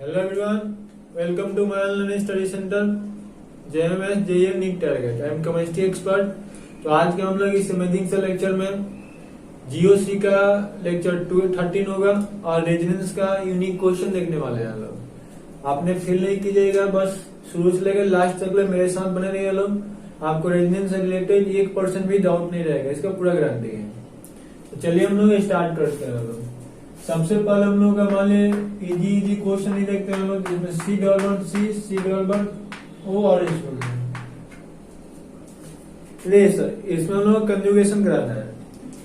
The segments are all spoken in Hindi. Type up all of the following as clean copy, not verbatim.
Hello everyone, welcome to my online study centre JMS JEE NEET target. I am chemistry expert. तो आज के हम लोग इस इमेजिंग से लेक्चर में जीओसी का लेक्चर 13 होगा और रेजोनेंस का यूनिक क्वेश्चन देखने वाले हैं लोग। आपने फील नहीं कीजिएगा, बस शुरू से लेकर लास्ट तक मेरे साथ बने रहिए लोग। आपको रेजोनेंस से रिलेटेड 1% भी डाउट नहीं रहेगा, इसका पूरा गारंटी है। तो चलिए हम लोग स्टार्ट करते हैं लोग। सबसे पहले हम लोग का मान लीजिए इजी क्वेश्चन ही देखते हैं हम लोग, जिसमें C O और इसमें हम लोग कंजुगेशन कराना है।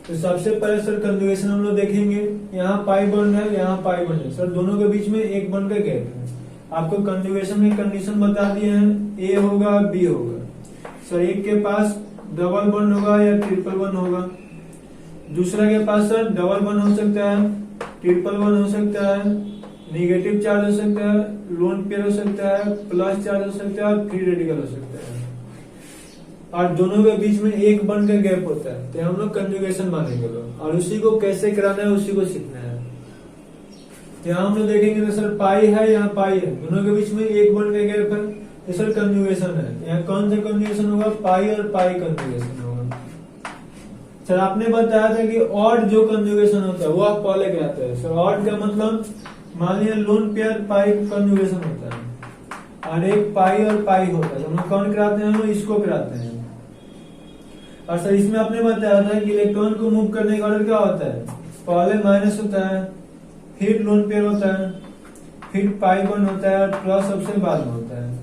तो सबसे पहले सर कंजुगेशन हम लोग देखेंगे। यहाँ पाई बन है, यहाँ पाई बन है, सर दोनों के बीच में एक बन का गैप है। आपको कंजुगेशन में कंडीशन बता दिए हैं, ए होगा बी होगा। सर एक के पास डबल बन होगा या ट्रिपल बन होगा, दूसरा के पास सर डबल बन हो सकता है, ट्रिपल वन हो सकता है, निगेटिव चार्ज हो सकता है, लोन पेयर हो सकता है, प्लस चार्ज हो सकता है, फ्री रेडिकल हो सकता है, और दोनों के बीच में एक बन का गैप होता है। तो हम लोग कंजुगेशन मानेंगे लोग, और उसी को कैसे कराना है उसी को सीखना है। तो यहाँ हम लोग देखेंगे तो सर पाई है, यहाँ पाई है, दोनों के बीच में एक बन का गैप है, तो सर कंजुगेशन है। यहाँ कौन सा कंजुगेशन होगा? पाई और पाई कंजुगेशन होगा। सर आपने बताया था कि ऑड जो कंजुगेशन होता है वो आप पहले कराते हैं। सर ऑड का मतलब मान लीजिए लोन पेयर पाई कंजुगेशन होता है और एक पाई और पाई होता है, तो हम लोग कौन कराते हैं? हम लोग इसको कराते हैं। और सर इसमें आपने बताया था कि इलेक्ट्रॉन को मूव करने का ऑर्डर क्या होता है? पहले माइनस होता है, फिर लोन पेयर होता है, फिर पाई वन होता है और प्लस सबसे बाद में होता है।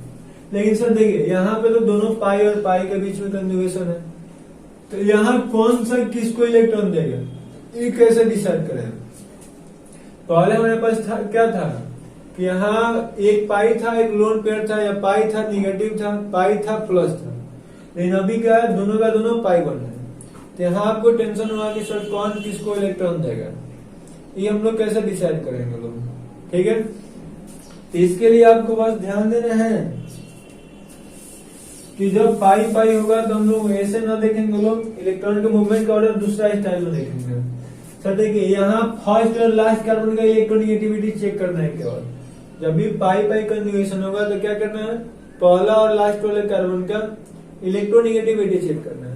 लेकिन सर देखिए यहाँ पे तो दोनों पाई और पाई के बीच में कंजुगेशन है, तो यहाँ कौन सा किसको इलेक्ट्रॉन देगा ये कैसे डिसाइड करें? पहले हमारे पास क्या था कि यहाँ एक पाई था, एक लोन पेयर था, या पाई था निगेटिव था, पाई था प्लस था। लेकिन अभी क्या है, दोनों का दोनों पाई बन रहे हैं। तो यहाँ आपको टेंशन हुआ कि सर कौन किसको इलेक्ट्रॉन देगा, ये हम लोग कैसे डिसाइड करेंगे लोग? ठीक है, तो इसके लिए आपको बस ध्यान देना है कि जब पाई पाई होगा तो हम लोग ऐसे ना देखेंगे लोग, इलेक्ट्रॉन के मूवमेंट का ऑर्डर दूसरा स्टाइल में देखेंगे। सर देखिए यहाँ फर्स्ट और लास्ट कार्बन का इलेक्ट्रोनेगेटिविटी चेक करना है केवल। जब भी पाई पाई कंजुगेशन होगा तो क्या करना है? पहला और लास्ट वाले कार्बन का इलेक्ट्रोनेगेटिविटी चेक करना है।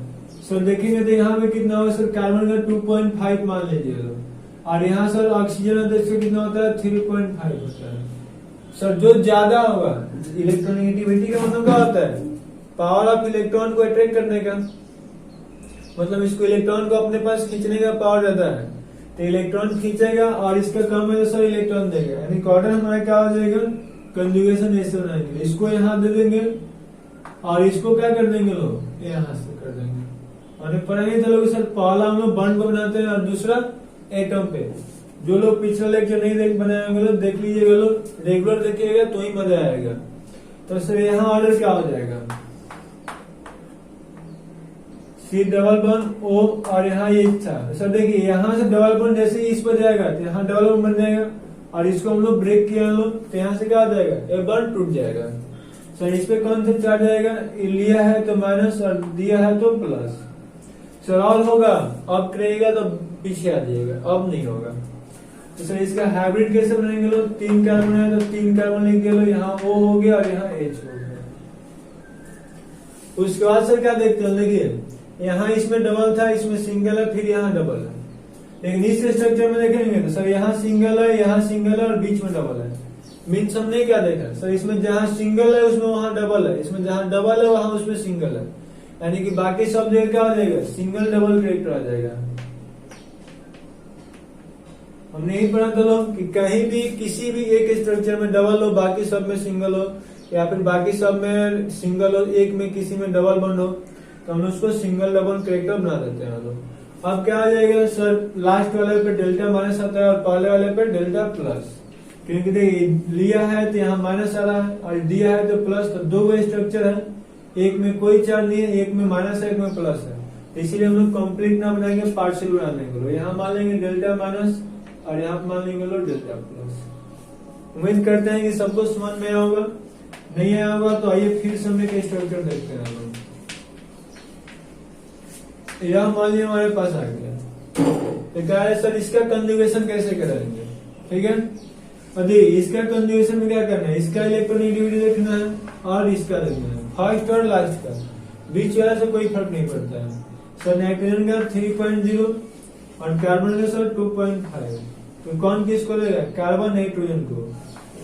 सर देखेंगे तो यहाँ पे कितना होगा? सर कार्बन का 2.5 मान लीजिए लोग, और यहाँ सर ऑक्सीजन कितना होता है? 3.5 होता है। सर जो ज्यादा होगा इलेक्ट्रोनेगेटिविटी का मतलब क्या होता है? पावर ऑफ इलेक्ट्रॉन को अट्रैक्ट करने का, मतलब इसको इलेक्ट्रॉन को अपने पास खींचने का पावर ज्यादा है, तो इलेक्ट्रॉन खींचेगा, और इसका कम है तो सर इलेक्ट्रॉन देगा। यानी ऑर्डर हमारा क्या हो जाएगा? कंजुगेशन ऐसे बनाएंगे, इसको यहाँ दे देंगे और इसको क्या कर देंगे लोग? यहाँ से कर देंगे। और पढ़ेंगे तो लोग सर पहला हम लोग बॉन्ड को बनाते हैं और दूसरा एटम पे। जो लोग पिछला लेक्चर नहीं देख बनाए होंगे लोग देख लीजिएगा लोग, रेगुलर देखिएगा तो ही मजा आएगा। तो सर यहाँ ऑर्डर क्या हो जाएगा? C डबल बन O, और यहाँ ये था। सर देखिए यहाँ से डबल बन जैसे ही इस पर जाएगा तो यहाँ डबल बन बन जाएगा, और इसको हम लोग ब्रेक किया लोग तो यहाँ से क्या हो जाएगा? ए बन टूट जाएगा। सर इस पे कौन सा चार्ज आएगा? लिया है तो माइनस और दिया है तो प्लस। सर और होगा, अब करेगा तो पीछे आ जाएगा, अब नहीं होगा। तो सर इसका हाइब्रिड कैसे बनाएंगे लोग? 3 कार्बन है तो 3 कार्बन लिख लो, यहाँ O हो गया और यहाँ H हो गया। उसके बाद सर क्या देखते हैं? देखिए यहाँ इसमें डबल था, इसमें सिंगल है, फिर यहाँ डबल है। लेकिन इस स्ट्रक्चर में देखेंगे तो सर यहाँ सिंगल है, यहाँ सिंगल है और बीच में डबल है। मीन्स हमने क्या देखा? सर इसमें जहाँ सिंगल है उसमें वहां डबल है, इसमें जहाँ डबल है वहां उसमें सिंगल है। यानी कि बाकी सब जगह क्या हो जाएगा? सिंगल डबल कैरेक्टर आ जाएगा। हमने यही पढ़ा था लोग कि कहीं भी किसी भी एक स्ट्रक्चर में डबल हो, बाकी सब में सिंगल हो, या फिर बाकी सब में सिंगल हो, एक में किसी में डबल बंड हो, तो हम उसको सिंगल डबल कैरेक्टर बना देते हैं लोग। अब क्या आ जाएगा? सर लास्ट वाले पे डेल्टा माइनस आता है और पहले वाले पे डेल्टा प्लस, क्योंकि देखिए लिया है तो यहाँ माइनस आ रहा है और दिया है तो प्लस। तो दो वे स्ट्रक्चर है, एक में कोई चार्ज नहीं है, एक में माइनस है, एक में प्लस है। इसीलिए हम लोग कंप्लीट ना बनाएंगे, पार्शियल बना लेंगे। यहाँ मान लेंगे डेल्टा माइनस और यहाँ मान लेंगे लोग डेल्टा प्लस। उम्मीद करते हैं कि सबको समझ में आया होगा। नहीं आया होगा तो आइए फिर से हम एक स्ट्रक्चर देखते हैं लोग। यह मान लिया हमारे पास आ गया, तो क्या है सर इसका कंजुगेशन कैसे करेंगे? ठीक है, और देखिए इसका कंजुगेशन में क्या करना है, इसका इलेक्ट्रोनेगेटिविटी देखना है और इसका देखना है, फर्स्ट और लास्ट का, बीच वाला से कोई फर्क नहीं पड़ता है। सर नाइट्रोजन का 3.0 और कार्बन का सर 2.5। तो कौन किसको लेगा, कार्बन नाइट्रोजन को।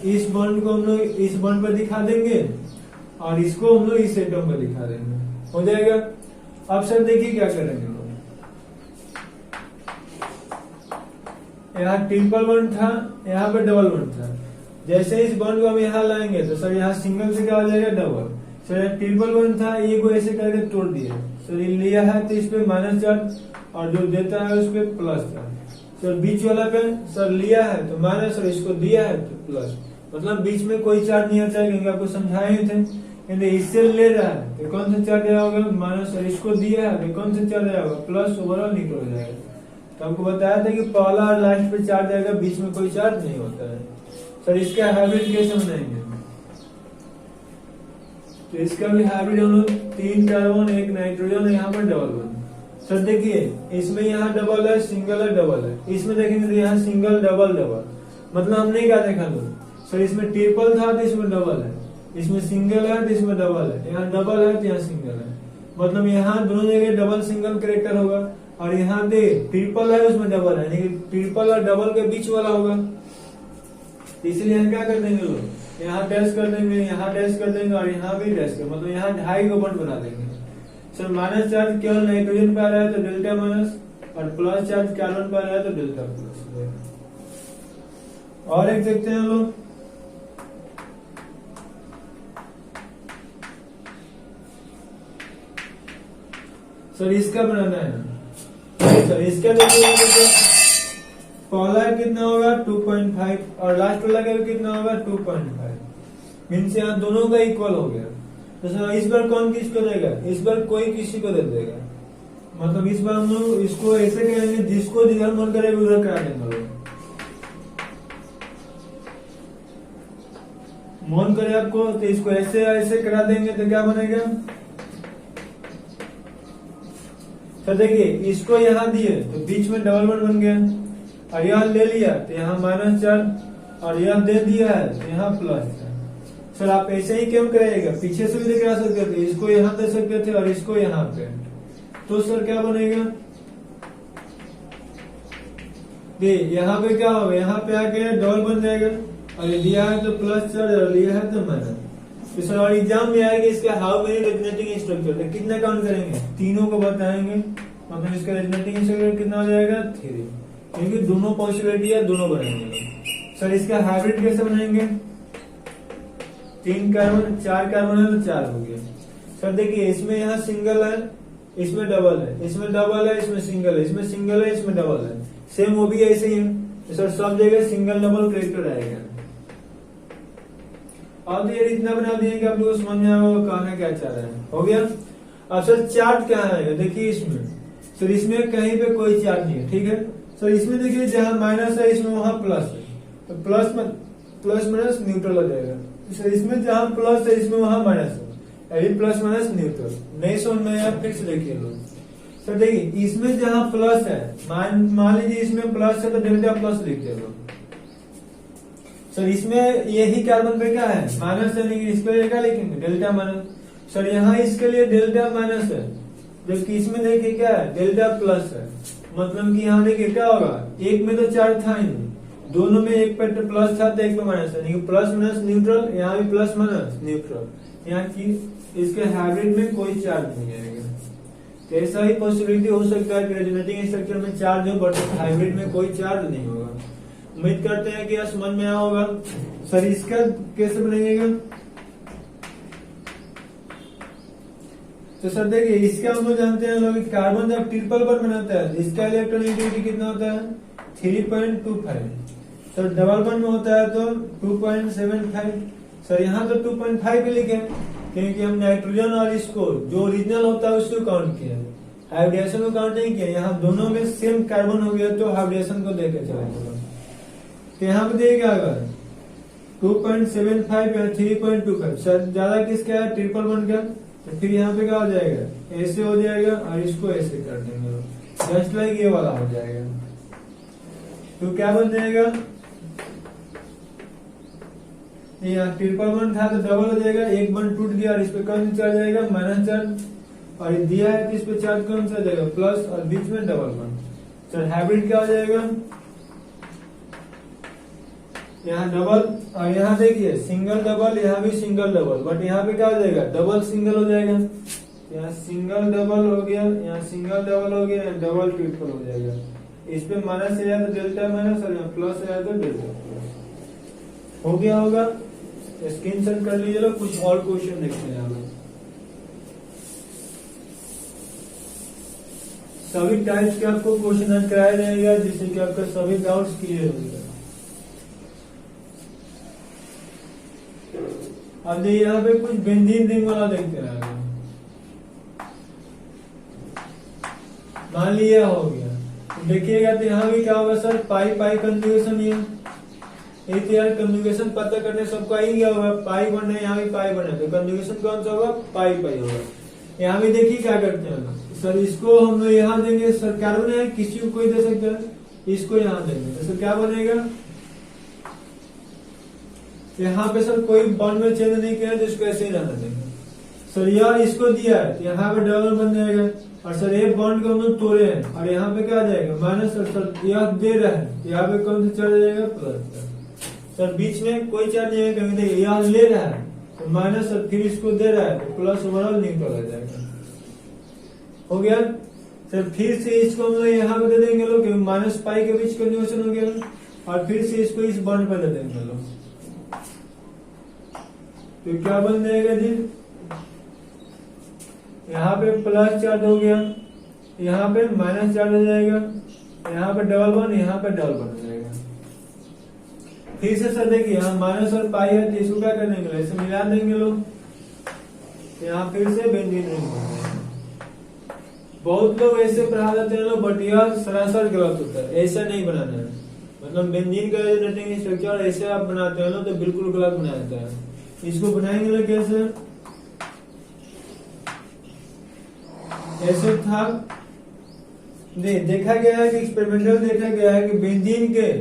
इस बॉन्ड को हम लोग इस बॉन्ड पर दिखा देंगे और इसको हम लोग इस एटम पर दिखा देंगे, हो जाएगा। अब सर देखिए क्या करेंगे लोग, यहाँ ट्रिपल बॉन्ड था, यहाँ पे डबल बॉन्ड था। जैसे इस बॉन्ड को हम यहाँ लाएंगे तो सर यहाँ सिंगल से क्या हो जाएगा, डबल। सर ट्रिपल बॉन्ड था, ये को ऐसे करके तोड़ दिया। सर ये लिया है तो इस पे माइनस चार्ज और जो देता है उस पे प्लस चार्ज। सर बीच वाला पे सर लिया है तो माइनस और इसको दिया है तो प्लस, मतलब बीच में कोई चार्ज नहीं आता है, क्योंकि आपको समझाए ही थे। यदि इससे ले रहा है तो कौन सा चार्ज आया होगा, माइनस, और इसको दिया है तो कौन सा चार्ज आया होगा, प्लस, ओवरऑल न्यूट्रल हो जाएगा। तो आपको बताया था कि पहला और लास्ट पे चार्ज आएगा, बीच में कोई चार्ज नहीं होता है। सर इसका हाइब्रिड कैसे बनाएंगे, तो इसका भी हाइब्रिड हम लोग 3 कार्बन 1 नाइट्रोजन, यहाँ पर डबल बॉन्ड। सर देखिए इसमें यहाँ डबल है, सिंगल है, डबल है। इसमें देखेंगे तो यहाँ सिंगल, डबल, डबल, मतलब हमने क्या देखा लोग, सर इसमें ट्रिपल था तो इसमें डबल है, इसमें सिंगल है तो इसमें डबल है, यहाँ डबल है तो यहाँ सिंगल है, मतलब यहाँ दोनों जगह डबल सिंगल कैरेक्टर होगा। और यहाँ पे ट्रिपल है उसमें डबल है, लेकिन ट्रिपल और डबल के बीच वाला होगा, इसलिए हम क्या कर देंगे लोग, यहाँ डैश कर देंगे, यहाँ डैश कर देंगे और यहाँ भी डैश कर, मतलब यहाँ 2.5 को बॉन्ड बना देंगे। सर माइनस चार्ज केवल नाइट्रोजन पे आ रहा है तो डेल्टा माइनस, और प्लस चार्ज कार्बन पे आ रहा है तो डेल्टा प्लस। और एक देखते हैं हम लोग, सर इसका बनाना है। सर इसका देखिए पहला कितना होगा 2.5 और लास्ट वाला का कितना होगा 2.5, मीन्स यहाँ दोनों का इक्वल हो गया। तो सर इस बार कौन किसको देगा, इस बार कोई किसी को दे देगा, मतलब इस बार हम लोग इसको ऐसे करेंगे, जिसको जिधर मन करेगा उधर करा देंगे लोग। मन करे आपको तो इसको ऐसे ऐसे करा देंगे तो क्या बनेगा। तो देखिए इसको यहाँ दिए तो बीच में डबल बॉन्ड बन गया, और यह ले लिया तो यहाँ माइनस चार्ज, और यह दे दिया है तो यहाँ प्लस चार्ज। सर आप ऐसे ही क्यों करेगा, पीछे से भी लेकर आ सकते थे, इसको यहाँ दे सकते थे और इसको यहाँ पे, तो सर क्या बनेगा, यहाँ पे क्या होगा, यहाँ पे आके डबल बन जाएगा, और ये लिया है तो प्लस चार्ज और लिया है तो माइनस। तो सर और एग्जाम में आएगा इसका हाउ मेनी रेजोनेटिंग स्ट्रक्चर, तो कितना काउंट करेंगे, तीनों को बताएंगे, मतलब इसका रेजोनेटिंग स्ट्रक्चर कितना हो जाएगा 3, क्योंकि दोनों पॉसिबिलिटी है, दोनों बनाएंगे। सर इसका हाइब्रिड कैसे बनाएंगे, 3 कार्बन 4 कार्बन है तो 4 हो गया। सर देखिए इसमें यहाँ सिंगल है, इसमें डबल है, इसमें डबल है, इसमें सिंगल है, इसमें सिंगल है, इसमें डबल है, सेम वो भी ऐसे ही है। तो सर सब जगह सिंगल डबल कैरेक्टर आएगा। अब ये इतना बना दिए कि आप लोग समझ में आएगा कहना क्या चाह रहा है, हो गया। अब सर चार्ज कहाँ आएगा, देखिए इसमें, सर इसमें कहीं पे कोई चार्ज नहीं है, ठीक है। सर इसमें देखिए जहाँ माइनस है इसमें वहां प्लस है, तो प्लस माइनस न्यूट्रल हो जाएगा। सर इसमें जहाँ प्लस है इसमें वहां माइनस है, अभी प्लस माइनस न्यूट्रल नहीं समझ में आया, फिर से देखिए लोग। सर देखिए इसमें जहाँ प्लस है, मान लीजिए इसमें प्लस है तो डेल्टा प्लस लिखते हैं लोग। सर इसमें यही कार्बन पे क्या है माइनस है, लेकिन इसके लिए क्या लिखेंगे डेल्टा माइनस। सर यहाँ इसके लिए डेल्टा माइनस है, जबकि इसमें देखिए क्या है डेल्टा प्लस है, मतलब कि यहाँ देखिए क्या होगा, एक में तो चार्ज था ही नहीं, दोनों में एक पे प्लस था तो एक पे माइनस है, लेकिन प्लस माइनस न्यूट्रल, यहाँ भी प्लस माइनस न्यूट्रल, यहाँ की इसके हाइब्रिड में कोई चार्ज नहीं आएगा। तो ऐसा ही पॉसिबिलिटी हो सकता है कि रेजोनेटिंग स्ट्रक्चर में चार्ज हो बट हाइब्रिड में कोई चार्ज नहीं होगा। उम्मीद करते हैं कि यह समझ में आया होगा। सर इसका कैसे बनाइएगा, तो सर देखिए इसका हम लोग जानते हैं लोग, कार्बन जब ट्रिपल बॉन्ड बनाता है तो इसका इलेक्ट्रोनेगेटिविटी कितना होता है 3.25। सर डबल बॉन्ड में होता है तो 2.75। सर यहाँ तो 2.5 पे लिखे क्योंकि हम नाइट्रोजन और इसको जो ओरिजिनल होता है उसको काउंट किया, हाइब्रिडेशन को काउंट नहीं किया। यहाँ दोनों में सेम कार्बन हो गया तो हाइब्रिडेशन को देकर चलेंगे। तो यहाँ पे देखिएगा अगर 2.75 या 3.25, सर ज्यादा किसका है ट्रिपल बॉन्ड का, तो फिर यहाँ पे क्या हो जाएगा ऐसे हो जाएगा और इसको ऐसे कर देंगे, जस्ट लाइक ये वाला हो जाएगा। तो क्या बन जाएगा यहाँ ट्रिपल बॉन्ड था तो डबल हो जाएगा, एक बॉन्ड टूट गया और इस पे कौन सा चार्ज आएगा, माइनस चार्ज, और ये दिया है तो इस पे चार्ज कौन सा जाएगा, प्लस, और बीच में डबल बॉन्ड। सर हाइब्रिड क्या हो जाएगा, यहाँ डबल, और यहाँ देखिए सिंगल डबल, यहाँ भी सिंगल डबल, बट यहाँ पे क्या हो जाएगा, डबल सिंगल हो जाएगा। यहाँ सिंगल डबल हो गया, यहाँ सिंगल डबल हो गया, यहाँ डबल ट्रिपल हो जाएगा। इस पे माइनस है तो डेल्टा माइनस, और यहाँ प्लस है तो डेल्टा प्लस हो गया होगा। स्क्रीनशॉट कर लीजिए लोग, कुछ और क्वेश्चन देखते हैं आप। सभी टाइप्स के आपको क्वेश्चन कराया जाएगा जिससे कि आपका सभी डाउट्स क्लियर हो जाएगा। अब देखिए यहाँ पे कुछ बेंजीन रिंग वाला देखते हैं। मान लिया हो गया, तो देखिएगा तो यहाँ भी क्या होगा सर, पाई पाई कंजुगेशन, ये तो यार कंजुगेशन पता करने सबको आई गया होगा, पाई बन है, यहाँ भी पाई बना, तो कंजुगेशन कौन सा होगा, पाई पाई होगा। यहाँ भी देखिए क्या करते हैं सर, इसको हम लोग यहाँ देंगे सर, कार्बन है किसी को कोई दे सकता है, इसको यहाँ देंगे तो सर क्या बनेगा, यहाँ पे सर कोई बॉन्ड में चेंज नहीं किया तो इसको ऐसे ही रहने देंगे सर। यार इसको दिया है तो यहाँ पे डबल बन जाएगा, और सर एक बॉन्ड को हम लोग तोड़े हैं और यहाँ पे क्या आ जाएगा, माइनस, सर यह दे रहा है, यहाँ पे कौन सा चार्ज जाएगा, प्लस। सर बीच में कोई चार्ज नहीं है, कभी देखिए यहाँ ले रहा है तो माइनस, और फिर इसको दे रहा है तो प्लस, ओवरऑल न्यूट्रल आ जाएगा। हो गया सर, फिर से इसको हम लोग यहाँ पे दे देंगे लोग, माइनस पाई के बीच कंजुगेशन हो गया, और फिर से इसको इस बॉन्ड पे दे देंगे लोग, तो क्या बन जाएगा जी, यहाँ पे प्लस चार्ज हो गया, यहाँ पे माइनस चार्ज हो जाएगा, यहाँ पे डबल बॉन्ड, यहाँ पे डबल बॉन्ड हो जाएगा। फिर से सर देखिए यहाँ माइनस और पाई है तो इसको क्या कर देंगे, ऐसे मिला देंगे लोग, यहाँ फिर से बेंजीन रिंग बन जाएगा। बहुत लोग ऐसे पढ़ा देते हैं लोग, बट यह सरासर गलत होता है, ऐसा नहीं बनाना है। मतलब बेंजीन का रेटिंग स्ट्रक्चर ऐसे आप बनाते हैं लोग तो बिल्कुल गलत बना देता है। इसको बनाएंगे लोग कैसे, ऐसे था, देखा गया है कि एक्सपेरिमेंटल देखा गया है कि बेंजीन के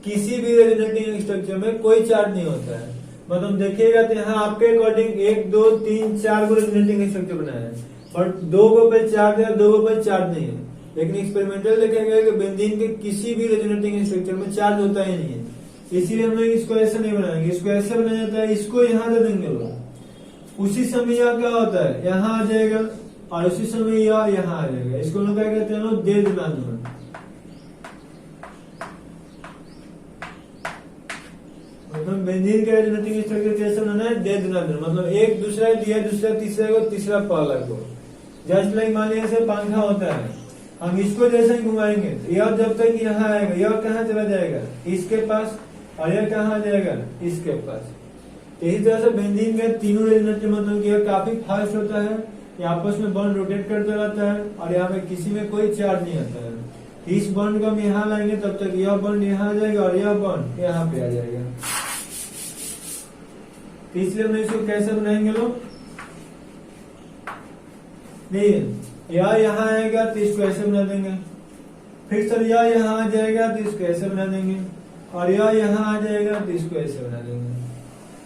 किसी भी रेजोनेटिंग स्ट्रक्चर में कोई चार्ज नहीं होता है। मतलब देखिएगा तो यहाँ आपके अकॉर्डिंग 1 2 3 4 को रेजोनेटिंग स्ट्रक्चर बनाया है, बट 2 को पे चार्ज है, 2 को पे चार्ज नहीं है। लेकिन एक्सपेरिमेंटल देखा गया है कि बेंजीन के किसी भी रेजोनेटिंग स्ट्रक्चर में चार्ज होता ही नहीं है, इसीलिए हम लोग इसको ऐसे नहीं बनाएंगे। इसको ऐसे बनाया जाता है, इसको यहाँ दे देंगे लोग, उसी समय यह क्या होता है, यहाँ आ जाएगा, और उसी समय यह यहाँ आ जाएगा। इसको लोग क्या कहते हैं लोग, दे दिनानुमन। मतलब बेंजीन का रेजोनेटिंग स्ट्रक्चर कैसे बनाना है, दे दिनानुमन, मतलब एक दूसरा दिया, दूसरा तीसरा को, तीसरा पहला को। जस्ट लाइक मान लीजिए ऐसे पंखा होता है, हम इसको जैसे ही घुमाएंगे तो यह जब तक यहाँ आएगा, यह कहाँ चला जाएगा, इसके पास, और यह कहाँ आ जाएगा, इसके पास। इसी तरह से बेंजीन के तीनों रेजोनेटिव मतलब यह काफी फास्ट होता है, ये आपस में बॉन्ड रोटेट करता रहता है, और यहाँ पे किसी में कोई चार्ज नहीं आता है। इस बॉन्ड को हम यहाँ लाएंगे तब तक यह बॉन्ड यहाँ आ जाएगा, और यह बॉन्ड यहाँ पे आ जाएगा। इसलिए हम इसको कैसे बनाएंगे लोग, नहीं या यहाँ आएगा तो इसको ऐसे बना देंगे, फिर सर या यहाँ आ जाएगा तो इसको ऐसे बना देंगे, और या यहाँ आ जाएगा तो इसको ऐसे बना देंगे।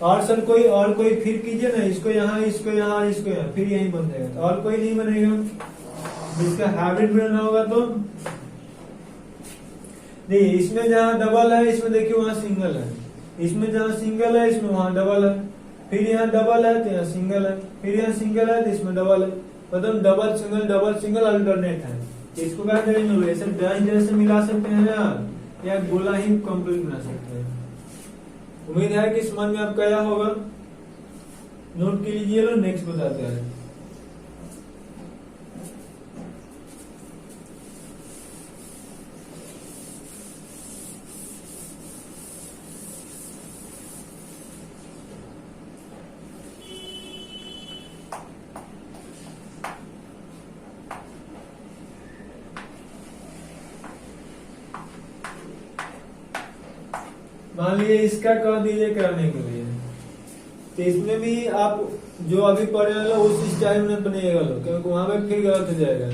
और सर कोई फिर कीजिए ना, इसको यहाँ, इसको यहाँ, इसको यहाँ, फिर यही बन जाएगा। तो और कोई नहीं बनेगा जिसका हाइब्रिड बनाना होगा। तो देखिए इसमें जहाँ डबल है, इसमें देखिए वहाँ सिंगल है, इसमें जहाँ सिंगल है इसमें वहाँ डबल है, फिर यहाँ डबल है तो यहाँ सिंगल है, फिर यहाँ सिंगल है तो इसमें डबल है। मतलब डबल सिंगल अल्टरनेट है। इसको क्या करेंगे, ऐसे डैश जैसे मिला सकते हैं ना, या गोला ही कंप्लीट बना सकते हैं। उम्मीद है कि समझ में आपका आया होगा। नोट के लीजिए लो, नेक्स्ट बताते हैं। मान लीजिए इसका कह दीजिए करने के लिए, तो इसमें भी आप जो अभी पढ़े लो उस स्टाइल में बनेगा लो, क्योंकि वहां पे फिर गलत हो जाएगा।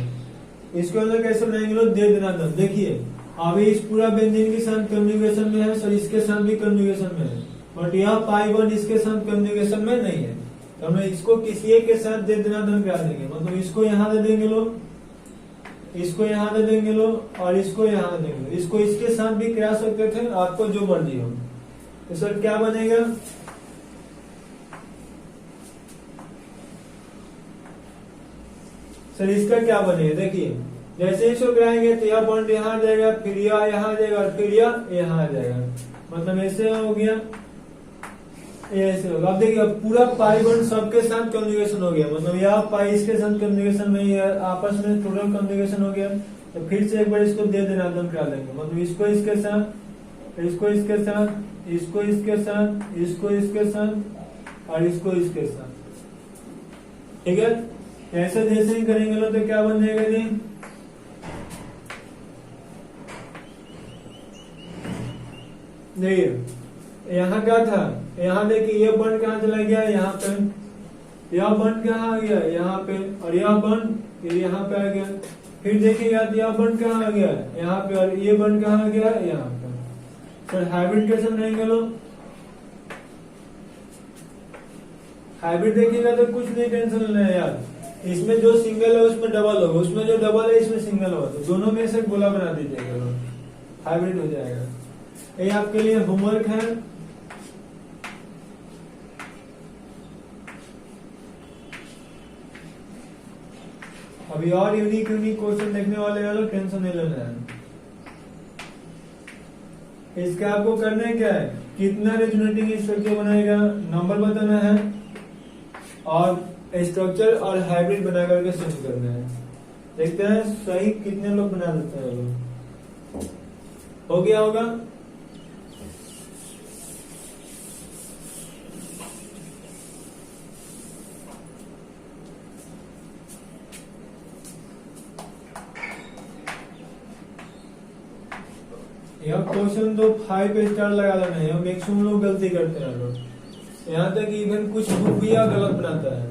इसको हम लोग कैसे बनाएंगे लो, दे देना दम। देखिए अभी इस पूरा बेंजीन के साथ कंजुगेशन में है सर, इसके साथ भी कंजुगेशन में है, बट यह पाई बॉन्ड इसके साथ कंजुगेशन में नहीं है, तो हमें इसको किसी एक के साथ दे दनादन करा देंगे। मतलब इसको यहाँ दे देंगे लो, इसको यहाँ दे देंगे लो, और इसको यहाँ दे देंगे। इसको इसके साथ भी करा सकते थे, आपको जो मर्जी हो। तो सर क्या बनेगा, सर इसका क्या बनेगा, देखिए जैसे इसको कराएंगे तो यह बॉन्ड यहाँ आ जाएगा, फिर यह यहाँ आ जाएगा, और फिर यह यहाँ आ जाएगा। मतलब ऐसे हो गया, ऐसे होगा। अब देखिए पूरा पाई बॉन्ड सबके साथ कंजुगेशन हो गया। मतलब यह पाई इसके साथ कंजुगेशन में, यह आपस में टोटल कंजुगेशन हो गया। तो फिर से एक बार इसको दे देना दम करा देंगे। मतलब इसको इसके साथ, इसको इसके साथ, इसको इसके साथ, इसको इसके साथ, और इसको इसके साथ। ठीक है, ऐसे जैसे ही करेंगे लो तो क्या बन जाएगा जी, देखिए यहाँ क्या था, यहाँ देखिए ये बॉन्ड कहाँ चला गया, यहाँ पे। यह बॉन्ड कहाँ आ गया, यहाँ पे। और यह बॉन्ड यहाँ पे आ गया। फिर देखिएगा तो यह बॉन्ड कहाँ आ गया, यहाँ पे। और ये बॉन्ड कहाँ आ गया, यहाँ पे। सर हाइब्रिड कैसे बनाएंगे लोग, हाइब्रिड देखिएगा तो कुछ नहीं टेंशन लेना है यार। इसमें जो सिंगल है उसमें डबल होगा, उसमें जो डबल है इसमें सिंगल होगा, तो दोनों में से गोला बना दीजिएगा, हाइब्रिड हो जाएगा। ये आपके लिए होमवर्क है। अभी और यूनिक यूनिक क्वेश्चन देखने वाले हैं लोग, टेंशन नहीं लेना है। इसका आपको करना क्या है, कितना रेजोनेटिंग स्ट्रक्चर बनाएगा, नंबर बताना है, और स्ट्रक्चर और हाइब्रिड बना करके सेंड करना है। देखते हैं सही कितने लोग बना देते हैं लोग। हो गया होगा। यह क्वेश्चन तो 5 स्टार लगा देना है, मैक्सिमम लोग गलती करते हैं लोग। यहाँ तक इवन कुछ बुक भी गलत बनाता है।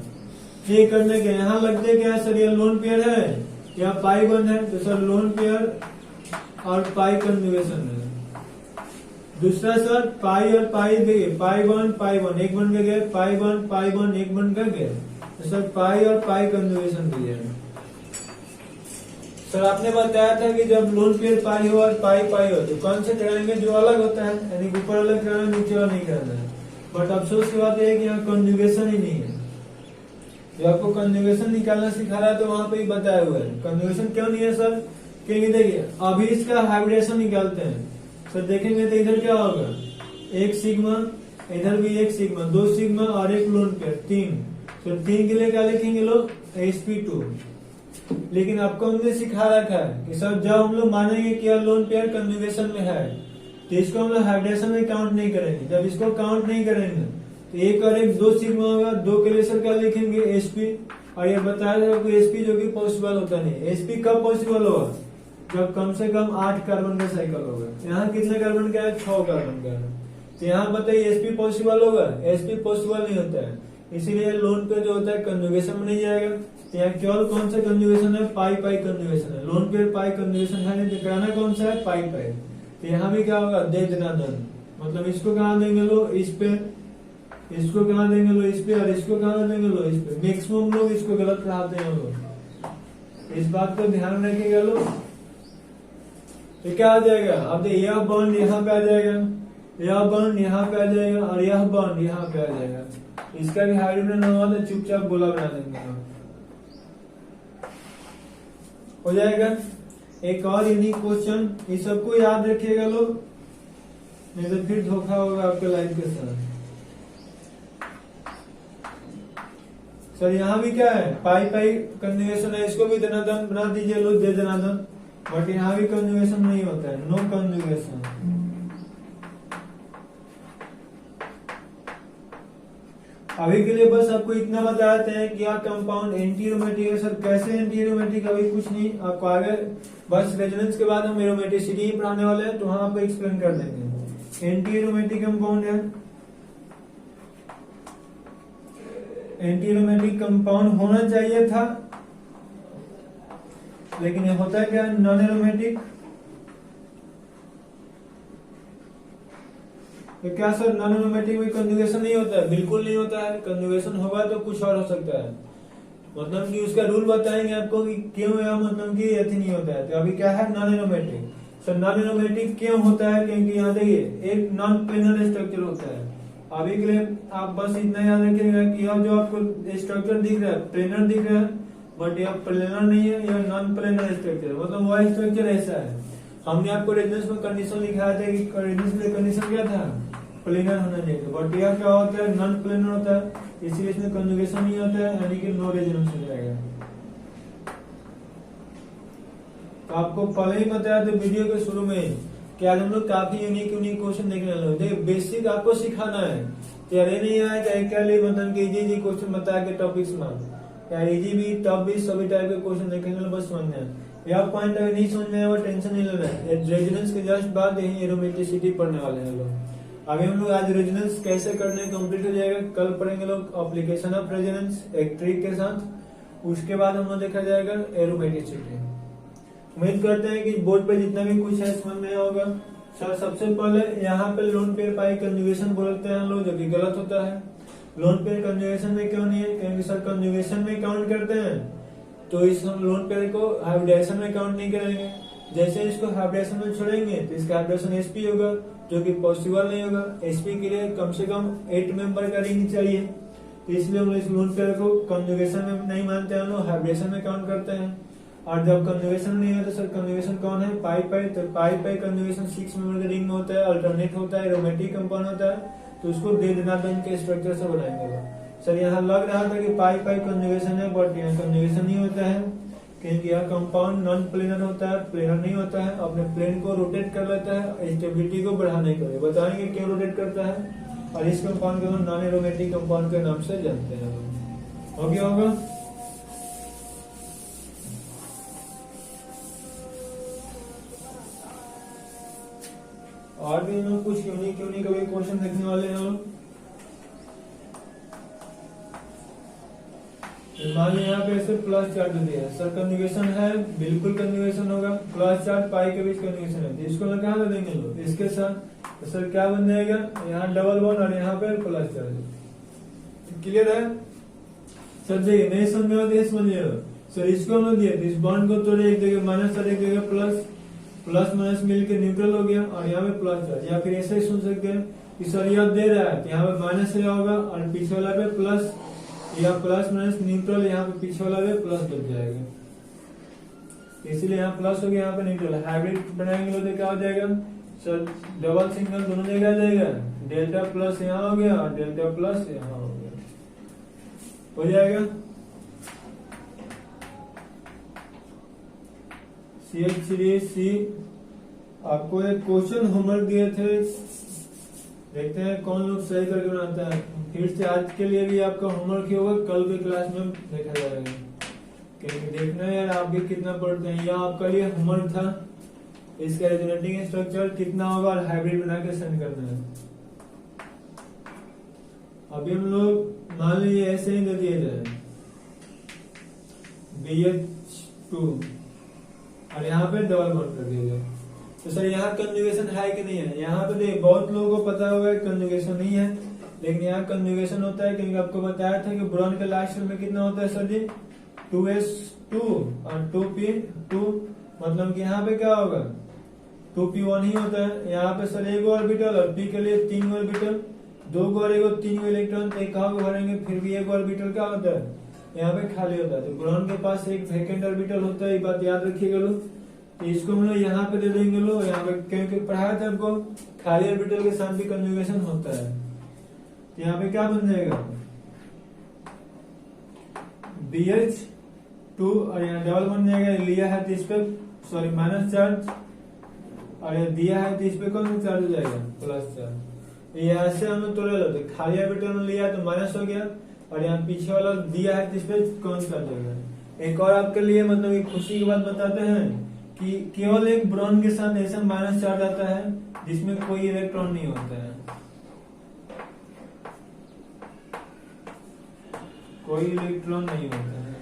ये करने के यहाँ लगते क्या है सर, ये लोन पेयर है या पाई वन है, तो सर लोन पेयर और पाई कंजुगेशन है। दूसरा सर पाई और पाई देखिए, पाई वन एक बन गया, पाई वन एक बन गया, तो सर पाई और पाई कंजुगेशन भी है। सर आपने बताया था कि जब लोन पेयर पाई हो और पाई पाई हो तो कौन से कराएंगे, जो अलग होता है, यानी ऊपर अलग कराना, नीचे वाला नहीं कराना है। बट अफसोस की बात यह है कि यहाँ कंजुगेशन ही नहीं है। जो आपको कंजुगेशन निकालना सिखा रहा है तो वहां पे ही बताया हुआ है। कंजुगेशन क्यों नहीं है सर, क्योंकि देखिए अभी इसका हाइब्रिडेशन निकालते हैं। सर देखेंगे तो इधर क्या होगा, एक सिग्मा, इधर भी एक सिग्मा, दो सिग्मा और एक लोन पेयर, 3। तो 3 के लिए क्या लिखेंगे लोग, sp2। लेकिन आपको हमने सिखा रखा है कि सर जब हम लोग मानेंगे कि यह लोन पेयर कंजुगेशन में है तो इसको हम लोग हाइब्रिडेशन में काउंट नहीं करेंगे। जब इसको काउंट नहीं करेंगे तो एक और एक दो सिग्मा होगा, दो के लिए सर क्या लिखेंगे, sp। और ये बताया था आपको sp जो कि पॉसिबल होता नहीं। sp कब पॉसिबल होगा, जब कम से कम 8 कार्बन का साइकिल होगा। यहाँ कितने कार्बन का है, 6 कार्बन का है। तो यहाँ बताइए sp पॉसिबल होगा, sp पॉसिबल नहीं होता है। इसीलिए लोन पे जो होता है कंजुगेशन में नहीं जाएगा। तो यहाँ केवल कौन सा कंजुगेशन है, पाई पाई कंजुगेशन है। लोन पे पाई कंजुगेशन है, तो कराना कौन सा है, पाई पाई। तो यहाँ भी क्या होगा, दे देना दन। मतलब इसको कहाँ देंगे लो, इस पे, इसको कहाँ देंगे लो, इस पे, और इसको कहाँ देंगे लो, इस पे। मैक्सिमम लोग इसको गलत कराते हैं लोग, इस बात को ध्यान रखिएगा लोग। तो क्या आ जाएगा, अब यह बॉन्ड यहाँ पे आ जाएगा, यह बॉन्ड यहाँ पे आ जाएगा, और यह बॉन्ड यहाँ पे आ जाएगा। इसका भी हाइड्रोजन होगा तो चुपचाप गोला बना देंगे हम, हो जाएगा। एक और यूनिक क्वेश्चन, इस सबको याद रखिएगा लोग, नहीं तो फिर धोखा होगा आपके लाइफ के साथ। सर यहाँ भी क्या है, पाई पाई कंजुगेशन है, इसको भी धनाधन बना दीजिए लोग, दे धनाधन। बट यहाँ भी कंजुगेशन नहीं होता है, नो कंजुगेशन। अभी के लिए बस आपको इतना बताते हैं कि यह कंपाउंड एंटी एरोमेटिक है। सर कैसे एंटी एरोमेटिक, अभी कुछ नहीं, आपको आगे बस रेजोनेंस के बाद हम एरोमेटिसिटी ही पढ़ाने वाले हैं, तो वहां आपको एक्सप्लेन कर देंगे। एंटी एरोमेटिक कंपाउंड है, एंटी एरोमेटिक कंपाउंड होना चाहिए था, लेकिन ये होता है क्या, नॉन एरोमेटिक। तो क्या सर नॉन एरोमेटिक में कंजुगेशन नहीं होता है? बिल्कुल नहीं होता है। कंजुगेशन होगा तो कुछ और हो सकता है, मतलब कि उसका रूल बताएंगे आपको कि क्यों या मतलब कि ऐसे नहीं होता है। तो अभी क्या है non aromatic. Sir non aromatic क्यों होता है? क्योंकि यहाँ देखिए एक नॉन प्लेनर स्ट्रक्चर होता है। अभी के लिए आप बस इतना याद रखिएगा कि यह जो आपको स्ट्रक्चर दिख रहा है प्लेनर दिख रहा है, बट यह प्लेनर नहीं है, यह नॉन प्लेनर स्ट्रक्चर, मतलब वह स्ट्रक्चर ऐसा है। हमने आपको रेजोनेंस में कंडीशन लिखाया था कि रेजोनेंस में कंडीशन क्या था? प्लेनर होना चाहिए, बट यह क्या होता है नॉन प्लेनर होता है, इसलिए इसमें कंजुगेशन नहीं होता है, यानी कि नो रेजोनेंस हो जाएगा। तो आपको पहले ही बताया था वीडियो के शुरू में कि आज हम लोग काफी यूनिक क्वेश्चन देखने वाले हैं। देखिए बेसिक आपको सिखाना है, यार ये नहीं आएगा क्या लिए मतलब कि इजी क्वेश्चन बता के टॉपिक्स में, यार इजी भी टॉप भी सभी टाइप के क्वेश्चन देखेंगे, बस समझना है। यह पॉइंट अगर नहीं समझ में आया टेंशन नहीं लेना है। रेजोनेंस के जस्ट बाद यही एरोमेटिसिटी पढ़ने वाले हैं लोग। अभी हम लोग आज रेजोनेंस कैसे करने कंप्लीट हो जाएगा, कल पढ़ेंगे लोग एप्लीकेशन ऑफ रेजोनेंस एक ट्रिक के साथ, उसके बाद हम लोग देखा जाएगा एरोमेटिसिटी। उम्मीद करते हैं कि बोर्ड पे जितना भी कुछ है समझ में होगा। सर सबसे पहले यहाँ पे लोन पेयर पाई कंजुगेशन बोलते हैं हम लोग, जो कि गलत होता है। लोन पेयर कंजुगेशन में क्यों नहीं है? क्योंकि सर कंजुगेशन में काउंट करते हैं, तो इस हम लोन पेयर को हाइब्रिडेशन में काउंट नहीं करेंगे। जैसे इसको हाइब्रिडेशन में छोड़ेंगे तो इसका हाइब्रिडेशन एसपी होगा, जो कि पॉसिबल नहीं होगा। एसपी के लिए कम से कम 8 मेंबर का रिंग चाहिए, तो इसलिए हम इस लोन पेयर को कंजुगेशन में नहीं मानते हैं, हम लोग हाइब्रिडेशन में काउंट करते हैं। और जब कंजुगेशन नहीं है तो सर कंजुगेशन कौन है? पाई पाई। तो पाई पाई कंजुगेशन 6 मेंबर के रिंग में होता है, अल्टरनेट होता है, एरोमेटिक कंपाउंड होता है, तो उसको दे देना के स्ट्रक्चर से बनाएंगे। सर यहाँ लग रहा था कि पाई पाई कंजुगेशन है, बट यहाँ कंजुगेशन नहीं होता है, क्योंकि यह कंपाउंड नॉन प्लेनर होता है, प्लेनर नहीं होता है। अपने प्लेन को रोटेट कर लेता है स्टेबिलिटी को बढ़ाने के लिए। बताएंगे क्यों रोटेट करता है, और इस कंपाउंड को हम नॉन एरोमेटिक कंपाउंड के नाम से जानते हैं। हो गया होगा। और भी हम लोग कुछ यूनिक अभी क्वेश्चन देखने वाले हैं हम लोग। मान लीजिए यहाँ पे ऐसे प्लस चार्ज दिया है, सर कंजुगेशन है, बिल्कुल कंजुगेशन होगा। प्लस चार्ज पाई के बीच कंजुगेशन है, इसको हम कहाँ दे देंगे लोग इसके साथ, तो सर क्या बन जाएगा? यहाँ डबल बॉन्ड और यहाँ पे प्लस चार्ज। क्लियर है? सर देखिए नहीं समझ में आते समझिएगा। सर इसको हम लोग दिए, इस बॉन्ड को तोड़े, एक जगह माइनस और एक जगह प्लस, प्लस माइनस मिलकर न्यूट्रल हो गया, और यहाँ पे प्लस चार्ज। या फिर ऐसे ही सुन सकते हैं कि सर यह दे रहा है, यहाँ पे माइनस लगा होगा और पीछे वाला पे प्लस, या प्लस माइनस न्यूट्रल, यहाँ पे पीछे वाला पे प्लस बच जाएगा, इसलिए यहाँ प्लस हो गया, यहाँ पे न्यूट्रल। हाइब्रिड बनाएंगे तो क्या हो जाएगा? सर डबल सिंगल दोनों जगह आ जाएगा, डेल्टा प्लस यहाँ हो गया और डेल्टा प्लस यहाँ हो गया, हो जाएगा। CH3C आपको एक क्वेश्चन होमवर्क दिए थे, देखते हैं कौन लोग सही करके बनाता है। फिर से आज के लिए भी आपका होमवर्क ही होगा, कल के क्लास में देखा जाएगा, क्योंकि देखना है यार आप भी कितना पढ़ते हैं। यह आपका लिए होमवर्क था, इसका रेजोनेटिंग स्ट्रक्चर कितना होगा और हाइब्रिड बना के सेंड करना है। अभी हम लोग मान लीजिए ऐसे ही दे दिए जाए BH2 और यहाँ पे डबल बॉन्ड कर दिया जाए, तो सर यहाँ कंजुगेशन है कि नहीं है? यहाँ पे देखिए बहुत लोगों को पता होगा कंजुगेशन नहीं है, लेकिन यहाँ कंजुगेशन होता है, क्योंकि आपको बताया था कि बोरॉन के लास्ट में कितना होता है सर जी? 2s2 और 2p2, मतलब कि यहाँ पे क्या होगा? 2p1 ही होता है। यहाँ पे सर एक ऑर्बिटल और p के लिए 3 ऑर्बिटल, 2 और 3 इलेक्ट्रॉन, तो कहाँ को भरेंगे? फिर भी एक ऑर्बिटल क्या होता है? यहाँ पे खाली होता है। तो बोरॉन के पास एक वैकेंट ऑर्बिटल होता है, ये बात याद रखिएगा लोग। तो इसको हम लोग यहाँ पे दे देंगे लोग, यहाँ पे क्योंकि पढ़ाया था आपको खाली ऑर्बिटल के साथ भी कंजुगेशन होता है। तो यहाँ पे क्या बन जाएगा? BH2 और यहाँ डबल बन जाएगा, लिया है तो इस पे सॉरी माइनस चार्ज, और ये दिया है तो इस पे कौन सा चार्ज हो जाएगा? Plus charge. यहाँ से हम तोड़े लो, तो खाली ऑर्बिटल में लिया तो माइनस हो गया, और यहाँ पीछे वाला दिया है तो इस पे कौन सा जाएगा? एक और आपके लिए मतलब एक खुशी की बात बताते हैं कि केवल एक बोरॉन के साथ ऐसा माइनस चार्ज आता है जिसमें कोई इलेक्ट्रॉन नहीं होता है, कोई इलेक्ट्रॉन नहीं होता है।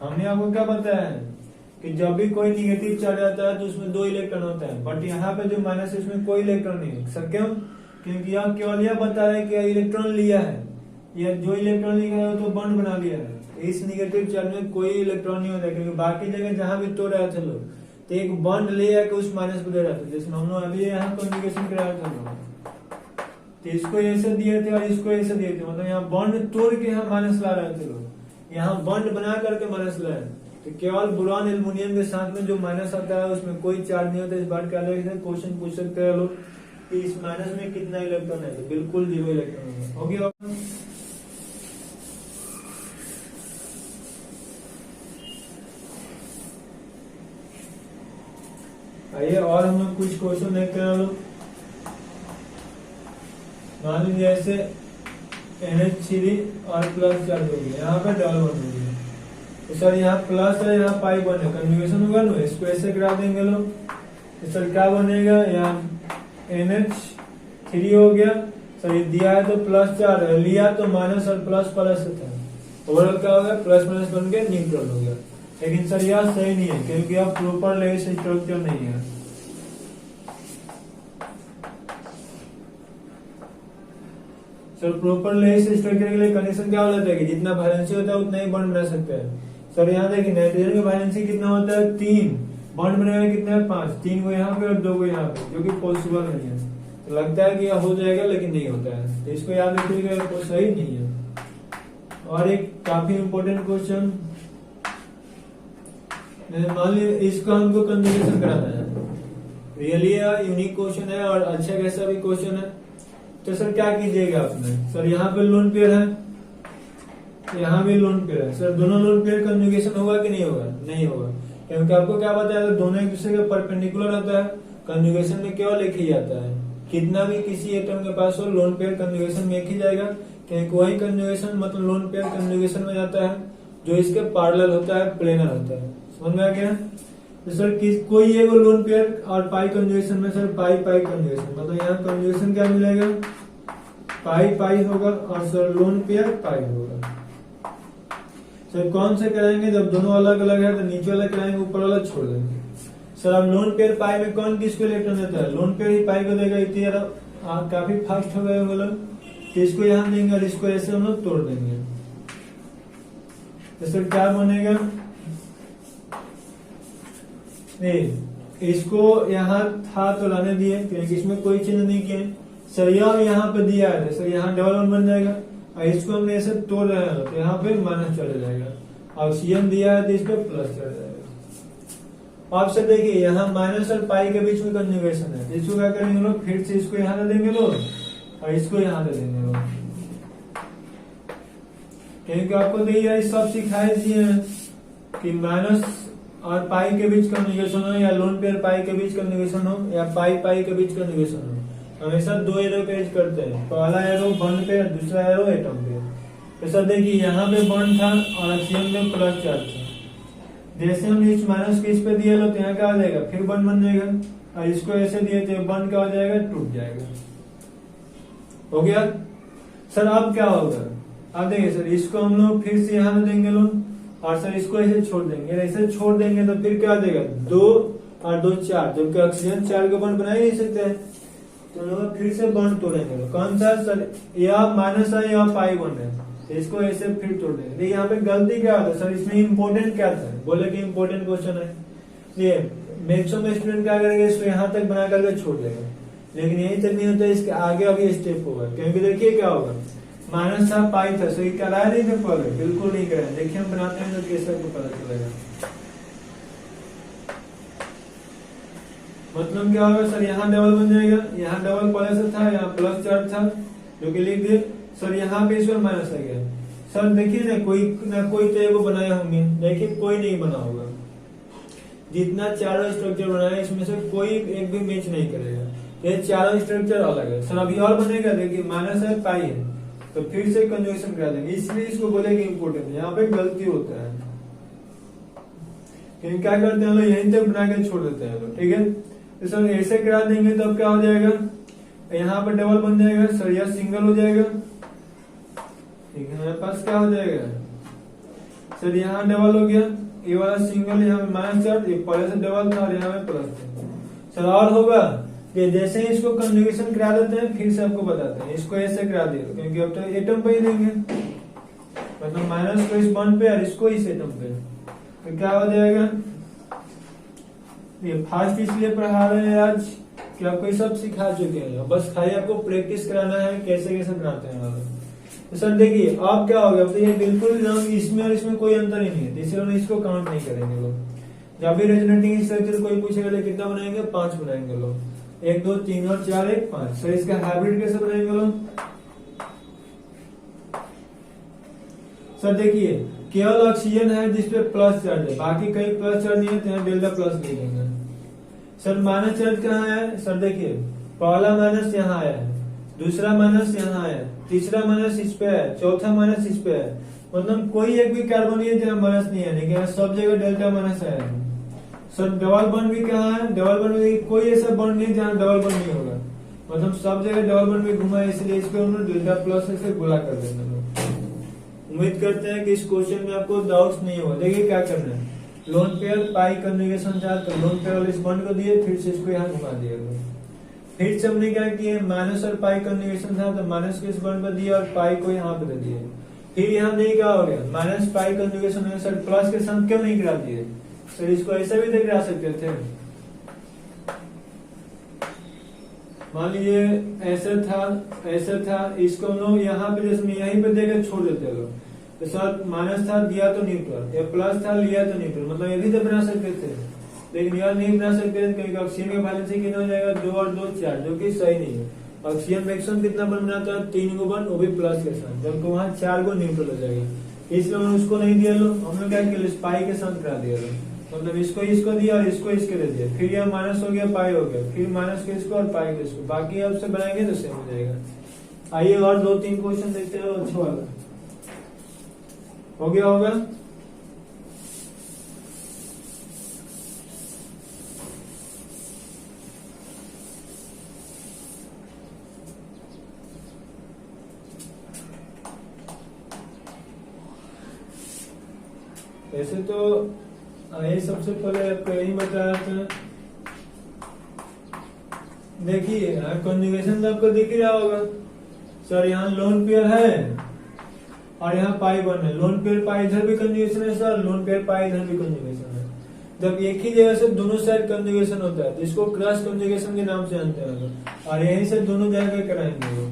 हमने आपको क्या बताया है कि जब भी कोई निगेटिव चार्ज आता है तो उसमें 2 इलेक्ट्रॉन होता है, बट यहाँ पे जो माइनस है इसमें कोई इलेक्ट्रॉन नहीं है। सर क्यों? क्योंकि यहाँ केवल यह बता रहा है कि इलेक्ट्रॉन लिया है, या जो इलेक्ट्रॉन लिया है तो बॉन्ड बना लिया है। इस निगेटिव चार्ज में कोई इलेक्ट्रॉन नहीं होता है, क्योंकि बाकी जगह जहां भी तोड़ रहा था लोग तो एक बॉन्ड ले आके उस माइनस को दे रहा था। जैसे हम लोग अभी यहाँ कम्युनिकेशन कराया था लोग, तो इसको ऐसे दिए थे और इसको ऐसे दिए थे, मतलब यहाँ बॉन्ड तोड़ के यहाँ माइनस ला रहे थे लोग, यहाँ बॉन्ड बना करके माइनस लाए। तो केवल बोरॉन एल्युमिनियम के साथ में जो माइनस आता है उसमें कोई चार्ज नहीं होता। इस बात का अलग से क्वेश्चन पूछ सकते हैं लोग कि इस माइनस में कितना इलेक्ट्रॉन है, तो बिल्कुल 0 इलेक्ट्रॉन है। हो गया? आइए और हम लोग कुछ क्वेश्चन देखते हैं लोग। मान लीजिए जैसे NH3 और प्लस चार्ज हो गया, यहाँ पे डबल बॉन्ड हो गया, तो सर यहाँ प्लस है, यहाँ पाई बॉन्ड है, कन्जुगेशन होगा ना, इसको ऐसे करा देंगे लोग, तो सर क्या बनेगा, यहाँ NH3 हो गया। सर ये दिया है तो प्लस चार्ज है, लिया तो माइनस और प्लस प्लस था, ओवरऑल क्या हो गया, प्लस माइनस बन के न्यूट्रल हो गया। लेकिन सर यह सही नहीं है, क्योंकि यह प्रॉपर लेस स्ट्रक्चर नहीं है। सर प्रॉपर लेस स्ट्रक्चर के लिए कंडीशन क्या होता है कि जितना वैलेंसी होता है उतना ही बॉन्ड बना सकते हैं। सर यहाँ देखिए नाइट्रोजन का वैलेंसी कितना होता है, 3, बॉन्ड बनेगा कितना है, 5, 3 को यहाँ पे और 2 को यहाँ पे, जो कि पॉसिबल नहीं है। तो लगता है कि यह हो जाएगा लेकिन नहीं होता है, तो इसको याद रखिएगा, कोई सही नहीं है। और एक काफी इंपॉर्टेंट क्वेश्चन, मान लीजिए इसको हमको कंजुगेशन कराना है, रियली यूनिक क्वेश्चन है और अच्छा कैसा भी क्वेश्चन है। तो सर क्या कीजिएगा आपने, सर यहाँ पे लोन पेयर है, यहाँ भी लोन पेयर है, सर दोनों लोन पेयर कंजुगेशन होगा कि नहीं होगा, नहीं होगा, क्योंकि आपको क्या बताया, दोनों एक दूसरे के परपेंडिकुलर होता है। कंजुगेशन में केवल एक ही आता है, कितना भी किसी एटम के पास हो लोन पेयर कंजुगेशन में एक ही जाएगा, क्योंकि वही कंजुगेशन मतलब लोन पेयर कंजुगेशन में जाता है जो इसके पैरेलल होता है, प्लेनर होता है। समझ में आ गया? तो सर कोई एक लोन पेयर और पाई कंजुगेशन में सर पाई पाई कंजुगेशन, मतलब यहाँ कंजुगेशन क्या मिलेगा, पाई पाई होगा और सर लोन पेयर पाई होगा। सर कौन से कराएंगे, जब दोनों अलग अलग है तो नीचे वाला कराएंगे, ऊपर वाला छोड़ देंगे। सर अब लोन पेयर पाई में कौन किसको इलेक्ट्रॉन देता है, लोन पेयर ही पाई को देगा। इतनी काफी फास्ट हो गए हम लोग, तो इसको यहाँ देंगे और इसको ऐसे हम लोग तोड़ देंगे। तो सर क्या बनेगा, इसको यहाँ था तो लाने दिए, क्योंकि इसमें कोई चेंज नहीं किए। सर यहाँ पे दिया है, सर यहाँ डबल वन बन जाएगा, और इसको हमने ऐसे तोड़ रहे हैं तो यहाँ पे माइनस चला जाएगा, ऑक्सीजन दिया है तो इस पे प्लस चला जाएगा। आप सर देखिए यहाँ माइनस और पाई के बीच में कंजुगेशन है, तो इसको क्या करेंगे लोग, फिर से इसको यहाँ दे देंगे लोग और इसको यहाँ दे देंगे लोग, क्योंकि आपको देखिए सब सिखाए दिए हैं कि माइनस और पाई के बीच कंजुगेशन हो, या लोन पेयर पाई के बीच कंजुगेशन हो, या पाई पाई के बीच कंजुगेशन हो, हमेशा 2 एरो का यूज करते हैं। पहला एरो बॉन्ड पे, दूसरा एरो एटम पे। तो सर देखिए यहाँ पे बॉन्ड था और ऑक्सीजन में प्लस चार्ज था, जैसे हम इस माइनस के इस पे दिए लो तो यहाँ क्या आ जाएगा, फिर बॉन्ड बन जाएगा, और इसको ऐसे दिए तो बॉन्ड क्या हो जाएगा, टूट जाएगा। हो गया? सर अब क्या होगा, अब देखिए सर इसको हम लोग फिर से यहाँ देंगे लोग, और सर इसको ऐसे छोड़ देंगे, ऐसे छोड़ देंगे तो फिर क्या देगा, 2 और 2 4, जबकि ऑक्सीजन 4 के बॉन्ड बना ही नहीं सकते हैं, तो लोग फिर से बॉन्ड तोड़ेंगे। कौन सा सर, या माइनस है या पाई बॉन्ड है, तो इसको ऐसे फिर तोड़ देंगे। देखिए यहाँ पे गलती क्या होता है सर, इसमें इम्पोर्टेंट क्या था, बोले कि इम्पोर्टेंट क्वेश्चन है, ये मैक्सिमम स्टूडेंट क्या करेंगे, इसको यहाँ तक बना करके छोड़ देगा, लेकिन यही तक नहीं होता, इसके आगे अभी स्टेप होगा। क्योंकि देखिए क्या होगा, माइनस था पाई था, सही कराया नहीं था पहले, बिल्कुल नहीं कराया। देखिए हम बनाते हैं तो कैसे आपको पता चलेगा। मतलब क्या होगा सर, यहाँ डबल बन जाएगा, यहाँ डबल प्लस था, यहाँ प्लस चार्ज था, जो कि लिख दिए। सर यहाँ पे इसमें माइनस आ गया। सर देखिए ना कोई तो एगो बनाए होंगे, देखिए कोई नहीं बना होगा। जितना चारों स्ट्रक्चर बनाया इसमें से कोई एक भी मैच नहीं करेगा, ये चारों स्ट्रक्चर अलग है। सर अभी और बनेगा, देखिए माइनस है पाई है, तो फिर से कंजुगेशन करा देंगे, इसलिए इसको बोले कि इम्पोर्टेंट है। यहाँ पे गलती होता है, क्या करते हैं लोग, यहीं तक बना के छोड़ देते हैं लोग, ठीक है। तो सर ऐसे करा देंगे तो अब क्या हो जाएगा, यहाँ पे डबल बन जाएगा, सर यह सिंगल हो जाएगा, ठीक है। हमारे पास क्या हो जाएगा, सर यहाँ डबल हो गया, ये वाला सिंगल यहाँ पे माइनस चार्ज, ये पहले से डबल था और यहाँ पे प्लस था। सर और होगा कि जैसे ही इसको कंजुगेशन करा देते हैं फिर से आपको बताते हैं, इसको ऐसे करा दिए क्योंकि अब तो एटम पे ही देंगे, मतलब माइनस को इस बॉन्ड पे और इसको इस एटम पे, तो क्या हो जाएगा। ये फास्ट इसलिए पढ़ा रहे हैं आज कि आपको ये सब सिखा चुके हैं, बस खाली आपको प्रैक्टिस कराना है कैसे कैसे बनाते हैं वाला। तो सर देखिए अब क्या हो गया, तो ये बिल्कुल इसमें और इसमें कोई अंतर ही नहीं है, इसलिए इसको काउंट नहीं करेंगे लोग। जब भी रेजोनेटिंग स्ट्रक्चर कोई पूछेगा तो कितना बनाएंगे, 5 बनाएंगे लोग, 1 2 3 और 4 1 5। सर इसका हाइब्रिड कैसे बनाएंगे लोग। सर देखिए केवल ऑक्सीजन है जिसपे प्लस चार्ज है, बाकी कहीं प्लस चार्ज नहीं है, तो यहाँ डेल्टा प्लस दे देंगे। सर माइनस चार्ज कहाँ है, सर देखिए पहला माइनस यहाँ आया है, दूसरा माइनस यहाँ आया है, तीसरा माइनस इस पे है, चौथा माइनस इस पे है, मतलब कोई एक भी कार्बन नहीं है जहाँ माइनस नहीं है, लेकिन सब जगह डेल्टा माइनस आया है। सर डबल बॉन्ड भी कहाँ है, डबल बॉन्ड में कोई ऐसा बॉन्ड नहीं है जहाँ डबल बॉन्ड नहीं होगा, मतलब सब जगह डबल बॉन्ड में घुमा है, इसलिए इस पे उन्होंने डेल्टा प्लस से गुणा कर देंगे। उम्मीद करते हैं कि इस क्वेश्चन में आपको डाउट्स नहीं होगा। देखिए क्या करना है, लोन पेयर पाई कंजुगेशन चार्ज, तो लोन पेयर वाले इस बॉन्ड को दिए, फिर से इसको यहाँ घुमा दिया, फिर से हमने क्या किया माइनस और पाई कंजुगेशन था तो माइनस को इस बॉन्ड पर दिया और पाई को यहाँ पे दे दिए। फिर यहाँ नहीं क्या हो गया, माइनस पाई कंजुगेशन है, सर प्लस के साथ क्यों नहीं करा दिए, सर इसको ऐसा भी देख सकते थे, मान लीजिए ऐसा था, इसको हम लोग यहाँ पे जैसे यहीं पे देकर छोड़ देते लोग, तो सर माइनस था दिया तो न्यूट्रल, या प्लस था लिया तो न्यूट्रल, मतलब ये भी तो बना सकते थे, लेकिन यार नहीं बना सकते क्योंकि ऑक्सीजन का बैलेंस ही कितना हो जाएगा, 2 और 2 4, जो कि सही नहीं है। ऑक्सीजन मैक्सिमम कितना बन बनाता है, 3 को बन, वो भी प्लस के साथ, जबकि वहाँ 4 को न्यूट्रल हो जाएगा, इसलिए हमने उसको नहीं दिया लो, हमने क्या किया पाई के साथ करा दिया लो, मतलब इसको दिया और इसको इसके दे दिया, फिर यह माइनस हो गया पाई हो गया, फिर माइनस को इसको और पाई को इसको, बाकी अब से बनाएंगे तो सेम हो जाएगा। आइए और 2-3 क्वेश्चन देखते हैं अच्छा वाला, हो गया होगा। ऐसे तो ये सबसे पहले आपको यही बताया था, देखिए कंजुगेशन तो आपको दिख ही रहा होगा। सर यहाँ लोन पेयर है और यहाँ पाई बन है, लोन पेयर पाई इधर भी कंजुगेशन है सर, लोन पेयर पाई इधर भी कंजुगेशन है। जब एक ही जगह से दोनों साइड कंजुगेशन होता है तो इसको क्रॉस कंजुगेशन के नाम से जानते हैं, और यहीं से दोनों जगह कराएंगे वो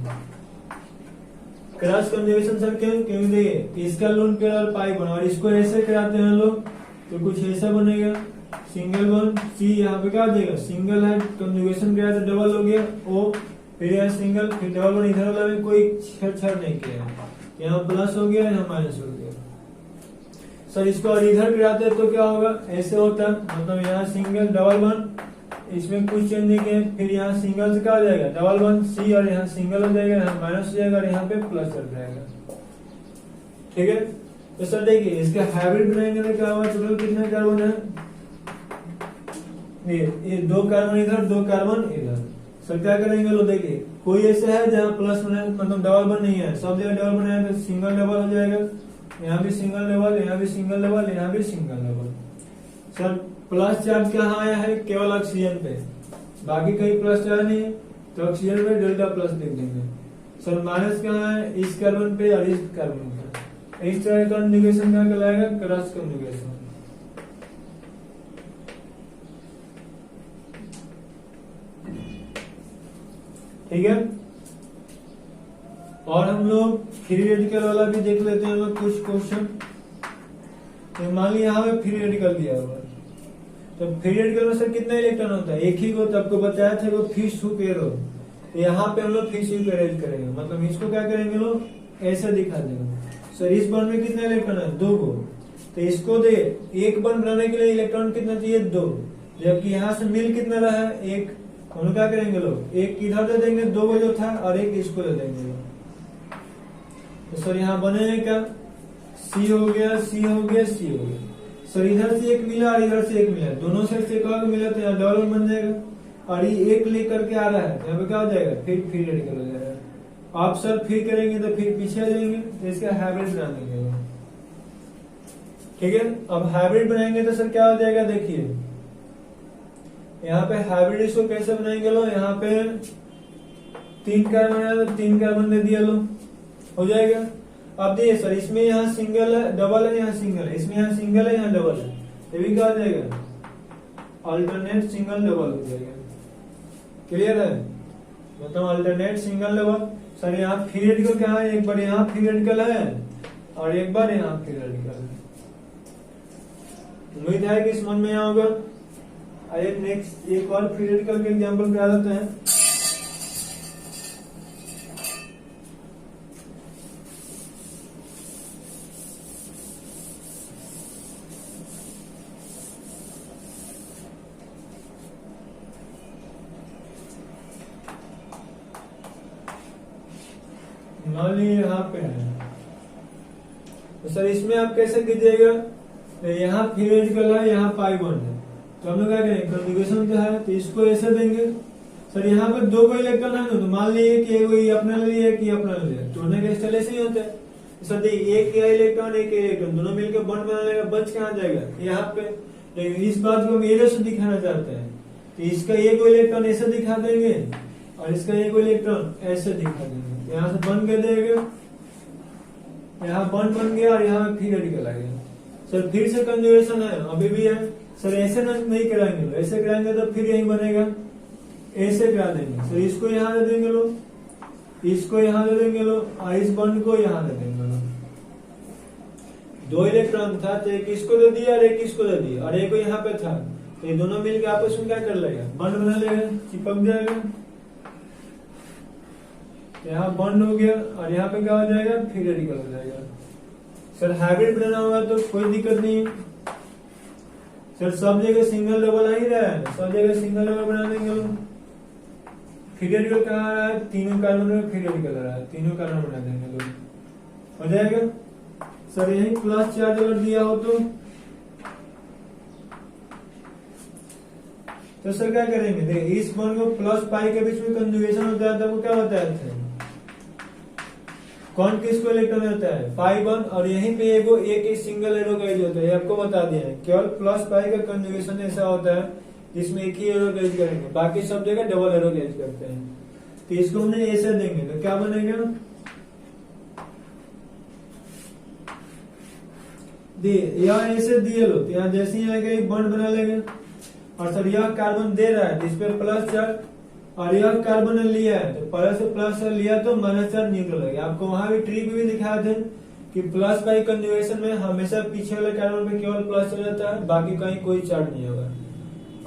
क्रॉस कंजुगेशन। सर क्यों, क्योंकि देखिए इसका लोन पेयर और पाई बना, और इसको ऐसे कराते हैं लोग तो कुछ ऐसा बनेगा, सिंगल वन सी, यहाँ पे क्या देगा सिंगल है, कंजुगेशन किया तो डबल हो गया ओ, फिर यहाँ सिंगल, फिर डबल वन, इधर वाला में कोई छेड़छाड़ नहीं किया, यहाँ प्लस हो गया यहाँ माइनस हो गया। सर इसको और इधर गिराते तो क्या होगा, ऐसे होता है, मतलब यहाँ सिंगल डबल वन, इसमें कुछ चेंज नहीं किया, फिर यहाँ सिंगल से क्या हो जाएगा डबल वन सी, और यहाँ सिंगल हो जाएगा, यहाँ माइनस हो जाएगा और यहाँ पे प्लस चल जाएगा। ठीक है, तो सर देखिए इसका हाइब्रिड बनाएंगे तो क्या होगा, टोटल कितने कार्बन है, ये 2 कार्बन इधर 2 कार्बन इधर। सर क्या करेंगे लोग, देखिए कोई ऐसा है जहाँ प्लस बना मतलब डबल वन नहीं है, सब जगह डबल बनाया तो सिंगल डबल हो जाएगा, यहाँ भी सिंगल डबल, यहाँ भी सिंगल डबल, यहाँ भी single double. Sir plus charge कहाँ आया है, केवल ऑक्सीजन पे, बाकी कहीं प्लस चार्ज नहीं है, तो ऑक्सीजन पे डेल्टा प्लस लिख देंगे। सर माइनस कहाँ है, इस कार्बन पे और इस कार्बन पे, इस तरह का कंजुगेशन क्या कहलाएगा, क्रॉस कंजुगेशन। ठीक है, और हम लोग फ्री रेडिकल वाला भी देख लेते हैं लोग कुछ क्वेश्चन। तो मान लीजिए यहाँ पे फ्री रेडिकल दिया हुआ, तो फ्री रेडिकल में सर कितना इलेक्ट्रॉन होता है, एक ही को, तो आपको बताया था वो फिक्स टू पेयर हो, तो यहाँ पे हम लोग फिक्स टू पेयर करेंगे, मतलब इसको क्या करेंगे लोग ऐसे दिखा देंगे। सर इस बॉन्ड में कितना इलेक्ट्रॉन है, 2 को, तो इसको दे एक बॉन्ड बनाने के लिए इलेक्ट्रॉन कितना चाहिए, 2, जबकि यहाँ से मिल कितना रहा है 1, हम लोग क्या करेंगे लोग एक इधर दे देंगे 2 को जो था, और एक इसको दे देंगे। तो सर यहाँ बनेगा क्या, सी हो गया सी हो गया सी हो गया। सर इधर से एक मिला और इधर से एक मिला, दोनों साइड से एक अलग मिला, तो यहाँ डबल बन जाएगा, और ये एक लेकर के आ रहा है, यहाँ पे क्या हो जाएगा, फिर फ्री रेडिकल हो जाएगा। आप सर फिर करेंगे तो फिर पीछे आ जाएंगे, तो इसका हाइब्रिड बना देंगे। ठीक है। अब हाइब्रिड बनाएंगे तो सर क्या हो जाएगा, देखिए यहाँ पे हाइब्रिड इसको कैसे बनाएंगे, लो यहाँ पे 3 कार्बन है तो 3 कार्बन दे दिया, लो हो जाएगा। अब देखिए सर इसमें यहाँ सिंगल है, डबल है, यहाँ सिंगल है, इसमें यहाँ सिंगल है, यहाँ डबल है, ये भी क्या हो जाएगा, अल्टरनेट सिंगल डबल हो जाएगा। क्लियर है, मतलब अल्टरनेट सिंगल डबल। सर यहाँ पीरियडिकल क्या है, एक बार यहाँ पीरियडिकल है और एक बार यहाँ पीरियडिकल है। उम्मीद है कि समझ में आया होगा। आइए नेक्स्ट एक और पीरियडिकल के एग्जाम्पल पे आ जाते हैं। मान लीजिए यहाँ पे है, तो सर इसमें आप कैसे कीजिएगा, तो यहाँ पीरियडिकल है, यहाँ पाई बॉन्ड है, तो हम लोग क्या करेंगे, कॉन्जुगेशन जो है तो इसको ऐसे देंगे। सर यहाँ पे 2 को इलेक्ट्रॉन है, तो मान लीजिए कि कोई अपना ले लिया कि अपना ले लिया, तोड़ने का स्टाइल ऐसे ही होता है। सर देखिए एक इलेक्ट्रॉन एक इलेक्ट्रॉन दोनों मिलकर बॉन्ड बना लेगा, बच कहाँ जाएगा यहाँ पे। लेकिन इस बात को हम एरो से दिखाना चाहते हैं, तो इसका एक इलेक्ट्रॉन ऐसे दिखा देंगे और इसका एक इलेक्ट्रॉन ऐसे दिखा देंगे। यहाँ से बन के देगा, यहाँ बॉन्ड बन गया और यहाँ पीरियडिकल आ गया। सर फिर से कंजुगेशन है, अभी भी है। सर ऐसे नहीं कराएंगे, ऐसे कराएंगे तो फिर यही बनेगा, ऐसे करा देंगे। सर इसको यहाँ दे देंगे लो, इसको यहाँ दे देंगे लो, और इस बॉन्ड को यहाँ दे देंगे लो। 2 इलेक्ट्रॉन था तो एक इसको दे दिया और एक इसको दे दिया, और एक यहाँ पे था, तो ये दोनों मिलकर आपस में क्या कर लेगा, बॉन्ड बना लेगा, चिपक जाएगा। यहाँ बॉन्ड हो गया और यहाँ पे क्या हो जाएगा, पीरियडिकल हो जाएगा। सर हाइब्रिड बनाना होगा तो कोई दिक्कत नहीं है। सर सब जगह सिंगल डबल आ ही रहा है, सब जगह सिंगल डबल बना देंगे लोग। पीरियडिकल कहाँ आ रहा है, तीनों कार्बन में पीरियडिकल आ रहा है, तीनों कार्बन बना देंगे लोग, हो जाएगा। सर यही प्लस चार्ज अगर दिया हो तो सर क्या करेंगे, देखिए इस बॉन्ड को प्लस पाई के बीच में कंजुगेशन होता है तो वो क्या होता है, कौन किसको इलेक्ट्रॉन होता है, पाई बॉन्ड, और यहीं पे एक सिंगल एरो गैज होता है, आपको बता दिया है। केवल प्लस पाई का कंजुगेशन ऐसा होता है जिसमें एक ही एरो गैज करेंगे, बाकी सब जगह डबल एरो गैज करते हैं। तो इसको हमने ऐसे देंगे तो क्या बनेगा, यहाँ ऐसे दिए लो, तो यहाँ जैसे ही आएगा एक बॉन्ड बना लेंगे। और सर यह कार्बन दे रहा है तो इस पे प्लस चार्ज, और यह कार्बन लिया है तो प्लस से प्लस लिया तो माइनस चार्ज न्यूट्रल है। आपको वहां भी ट्रिक भी दिखाए थे कि प्लस बाई कंजुगेशन में हमेशा पीछे वाले कार्बन पे केवल प्लस चल जाता है, बाकी कहीं कोई चार्ज नहीं होगा।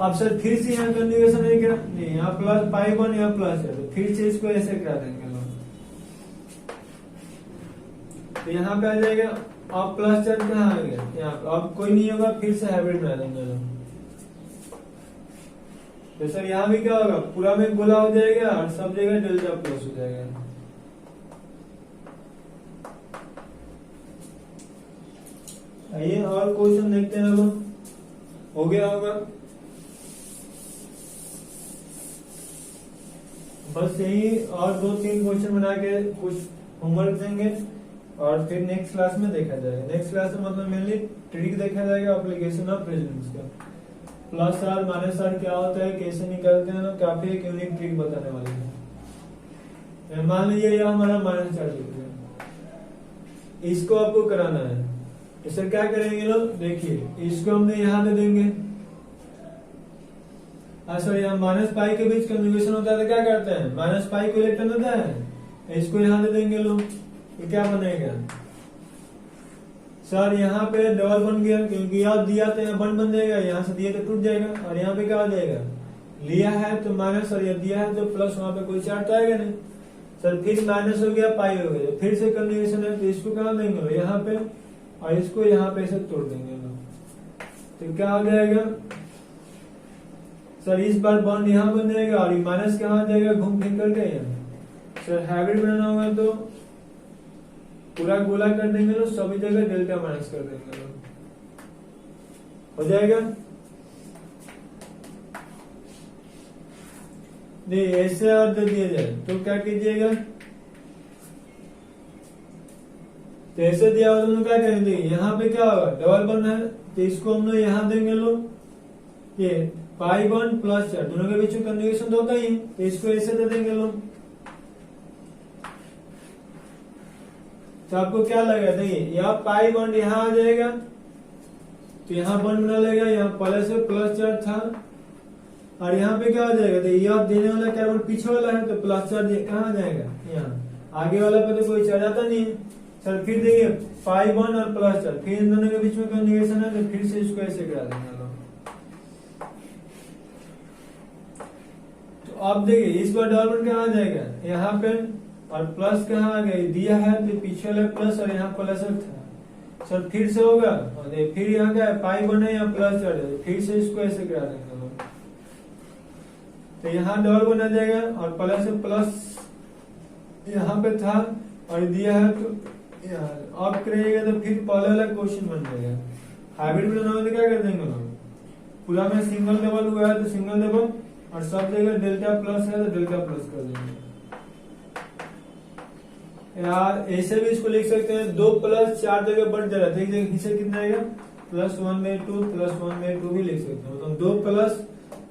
अब सर फिर से यहाँ कंजुगेशन है क्या, नहीं, यहाँ प्लस पाई बन, यहाँ प्लस है, तो फिर से इसको ऐसे करा देंगे लोग, तो यहाँ पे आ जाएगा। अब प्लस चार्ज कहाँ आ गया, यहाँ अब कोई नहीं होगा, फिर से हाइब्रिड बना देंगे लोग। तो सर यहाँ भी क्या होगा, पूरा में गोला हो जाएगा और सब जगह डेल्टा प्लस हो जाएगा। आइए और क्वेश्चन देखते हैं लोग, हो गया होगा। बस यही और 2-3 क्वेश्चन बना के कुछ होमवर्क देंगे और फिर नेक्स्ट क्लास में देखा जाएगा। नेक्स्ट क्लास में मतलब मेनली ट्रिक देखा जाएगा एप्लीकेशन ऑफ रेजोनेंस का। प्लस आर माइनस आर क्या होता है, कैसे निकालते हैं, तो काफी एक यूनिक ट्रिक बताने वाले हैं। मान लीजिए यह हमारा माइनस चार्ज हो गया, इसको आपको कराना है, तो सर क्या करेंगे लोग, देखिए इसको हमने यहाँ दे देंगे। सर यहाँ माइनस पाई के बीच कंजुगेशन होता है तो क्या करते हैं, माइनस पाई को इलेक्ट्रॉन देता है, इसको यहाँ दे देंगे लोग, तो क्या बनेगा, सर यहाँ पे डबल बन गया, क्योंकि यहाँ दिया तो यहाँ वन बन जाएगा, यहाँ से दिया तो टूट जाएगा, और यहाँ पे क्या हो जाएगा, लिया है तो माइनस और यह दिया है तो प्लस, वहां पे कोई चार्ज तो आएगा नहीं। सर फिर माइनस हो गया, पाई हो गया, फिर से कंजुगेशन है तो इसको कहाँ देंगे यहाँ पे, और इसको यहाँ पे से तोड़ देंगे लोग, तो क्या हो जाएगा, सर इस बार बॉन्ड यहाँ बन जाएगा और माइनस कहाँ आ जाएगा, घूम फिर करके यहाँ। सर हाइब्रिड बनाना होगा तो पूरा गोला कर देंगे तो सभी जगह डेल्टा माइनस कर देंगे लोग, हो जाएगा। नहीं ऐसे और दे दिया जाए तो क्या कीजिएगा, तो ऐसे दिया हुआ तो हम लोग क्या करेंगे, यहाँ पे क्या होगा, डबल वन है तो इसको हम लोग यहाँ देंगे लोग ये पाई वन प्लस 4, दोनों के बीच में कंजुगेशन तो होता ही है, तो इसको ऐसे दे देंगे लोग। तो आपको क्या लगेगा, देखिए यहाँ पाई वन यहाँ आ जाएगा तो यहाँ वन बना लेगा, यहाँ प्लस है प्लस 4 था, और यहाँ पे क्या हो जाएगा, तो यह देने वाला कार्बन पीछे वाला है तो प्लस 4 कहाँ जाएगा, यहाँ आगे वाला पे तो कोई चार्ज आता नहीं है सर। फिर देखिए पाई वन और प्लस 4, फिर इन दोनों के बीच में कंजुगेशन है तो फिर से इसको ऐसे करा देंगे लोग। तो अब देखिए इस बार डबल वन कहाँ आ जाएगा, यहाँ पे, और प्लस कहाँ आ गया, दिया है तो पीछे वाला प्लस और यहाँ प्लस था सर, फिर से होगा, और फिर यहाँ क्या है पाई वन है यहाँ प्लस 4 है, फिर से इसको ऐसे करा देंगे लोग। तो यहाँ डबल वन आ जाएगा और प्लस प्लस यहाँ पे था और दिया है तो अब करिएगा तो फिर पहले वाला क्वेश्चन बन जाएगा। हाइब्रिड में बनाओगे तो क्या कर देंगे लोग, पूरा में सिंगल डबल हुआ है तो सिंगल डबल, और सब जगह डेल्टा प्लस है तो डेल्टा प्लस कर देंगे। यार ऐसे भी इसको लिख सकते हैं, 2 प्लस 4 जगह बढ़ जाएगा तो एक जगह हिस्से कितना आएगा +1/2 +1/2 भी लिख सकते हैं, मतलब 2 प्लस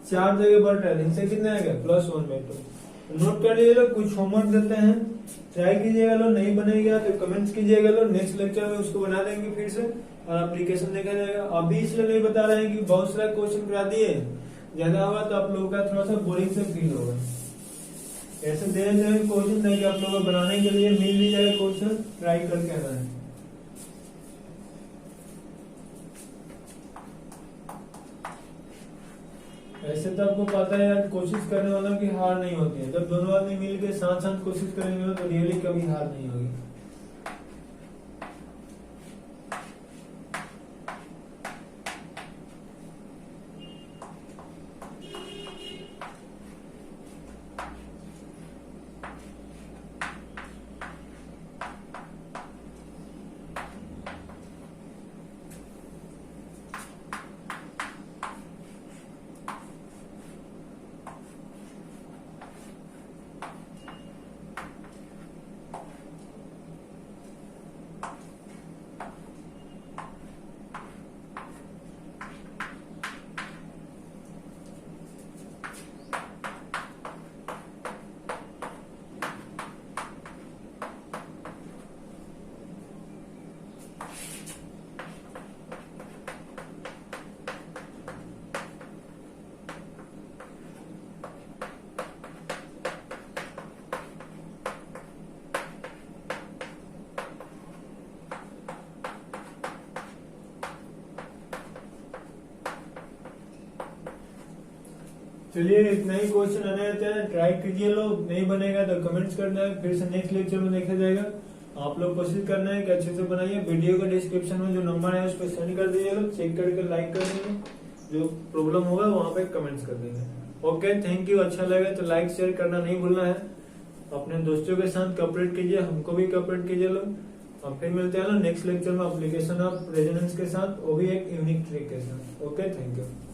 4 जगह बढ़ रहा है हिस्से कितना आएगा +1/2। नोट कर लीजिएगा, कुछ होमवर्क देते हैं, ट्राई कीजिएगा लो, नहीं बनेगा तो कमेंट्स कीजिएगा लो, नेक्स्ट लेक्चर में उसको बना देंगे फिर से और एप्लीकेशन देखा जाएगा। अभी इसलिए नहीं बता रहे हैं कि बहुत सारा क्वेश्चन करा दिए, ज्यादा होगा तो आप लोगों का थोड़ा सा बोरिंग से फील होगा। ऐसे दे जाए क्वेश्चन नहीं कि आप लोगों को बनाने के लिए मिल भी जाए क्वेश्चन, ट्राई करके आना है। ऐसे तो आपको पता है यार, कोशिश करने वालों की हार नहीं होती है, जब दोनों आदमी मिल के साथ साथ कोशिश करेंगे तो रियली कभी हार नहीं होगी। चलिए इतना ही क्वेश्चन आने रहते हैं, ट्राई कीजिए लोग, नहीं बनेगा तो कमेंट्स करना है, फिर से नेक्स्ट लेक्चर में देखा जाएगा। आप लोग कोशिश करना है कि अच्छे से बनाइए। वीडियो का डिस्क्रिप्शन में जो नंबर है उस पर सेंड कर दीजिए लोग, चेक करके लाइक कर देंगे, जो प्रॉब्लम होगा वहाँ पे कमेंट्स कर देंगे। Okay, thank you. अच्छा लगे तो लाइक शेयर करना नहीं भूलना है, अपने दोस्तों के साथ कॉपरेट कीजिए, हमको भी कॉपरेट कीजिए लोग। हम फिर मिलते हैं नेक्स्ट लेक्चर में एप्लीकेशन ऑफ रेजोनेंस के साथ, वो भी एक यूनिक ट्रिक के साथ। Okay, thank you.